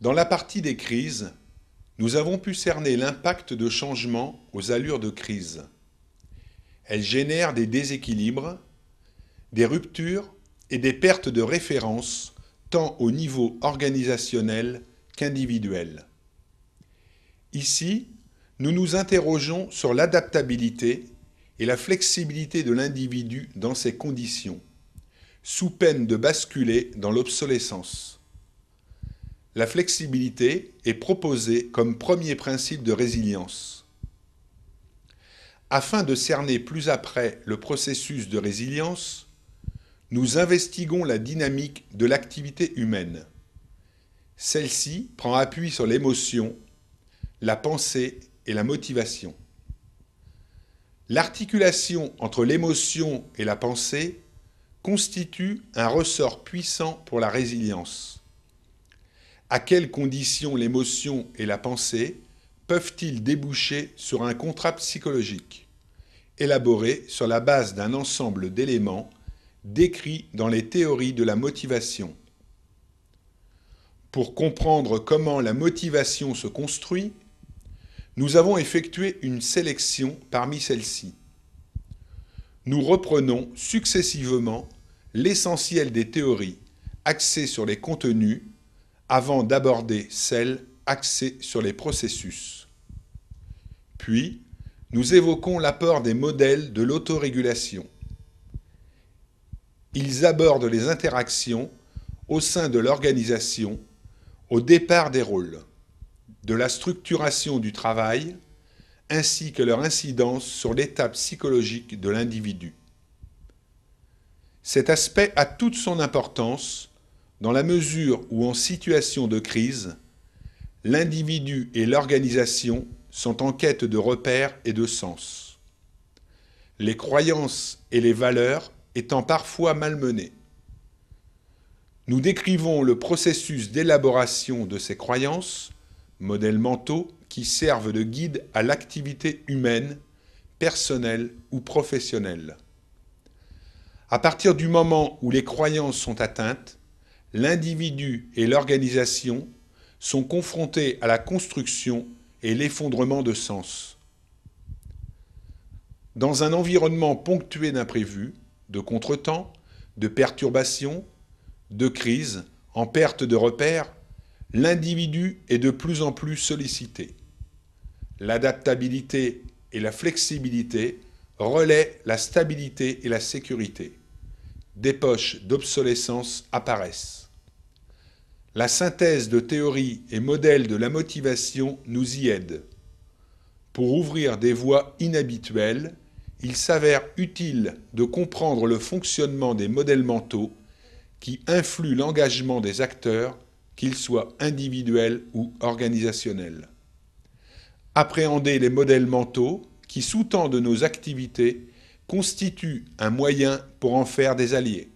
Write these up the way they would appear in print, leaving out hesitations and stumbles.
Dans la partie des crises, nous avons pu cerner l'impact de changements aux allures de crise. Elles génèrent des déséquilibres, des ruptures et des pertes de référence tant au niveau organisationnel qu'individuel. Ici, nous nous interrogeons sur l'adaptabilité et la flexibilité de l'individu dans ces conditions, sous peine de basculer dans l'obsolescence. La flexibilité est proposée comme premier principe de résilience. Afin de cerner plus après le processus de résilience, nous investiguons la dynamique de l'activité humaine. Celle-ci prend appui sur l'émotion, la pensée et la motivation. L'articulation entre l'émotion et la pensée constitue un ressort puissant pour la résilience. À quelles conditions l'émotion et la pensée peuvent-ils déboucher sur un contrat psychologique, élaboré sur la base d'un ensemble d'éléments décrits dans les théories de la motivation? Pour comprendre comment la motivation se construit, nous avons effectué une sélection parmi celles-ci. Nous reprenons successivement l'essentiel des théories axées sur les contenus avant d'aborder celles axées sur les processus. Puis, nous évoquons l'apport des modèles de l'autorégulation. Ils abordent les interactions au sein de l'organisation au départ des rôles, de la structuration du travail, ainsi que leur incidence sur l'état psychologique de l'individu. Cet aspect a toute son importance dans la mesure où, en situation de crise, l'individu et l'organisation sont en quête de repères et de sens. Les croyances et les valeurs étant parfois malmenées. Nous décrivons le processus d'élaboration de ces croyances, modèles mentaux qui servent de guide à l'activité humaine, personnelle ou professionnelle. À partir du moment où les croyances sont atteintes, l'individu et l'organisation sont confrontés à la construction et l'effondrement de sens. Dans un environnement ponctué d'imprévus, de contretemps, de perturbations, de crises, en perte de repères, l'individu est de plus en plus sollicité. L'adaptabilité et la flexibilité relaient la stabilité et la sécurité. Des poches d'obsolescence apparaissent. La synthèse de théories et modèles de la motivation nous y aide. Pour ouvrir des voies inhabituelles, il s'avère utile de comprendre le fonctionnement des modèles mentaux qui influent l'engagement des acteurs, qu'ils soient individuels ou organisationnels. Appréhender les modèles mentaux qui sous-tendent nos activités constitue un moyen pour en faire des alliés.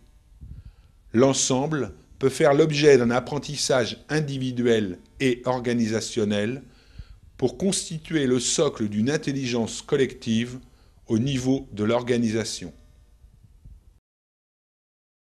L'ensemble peut faire l'objet d'un apprentissage individuel et organisationnel pour constituer le socle d'une intelligence collective au niveau de l'organisation.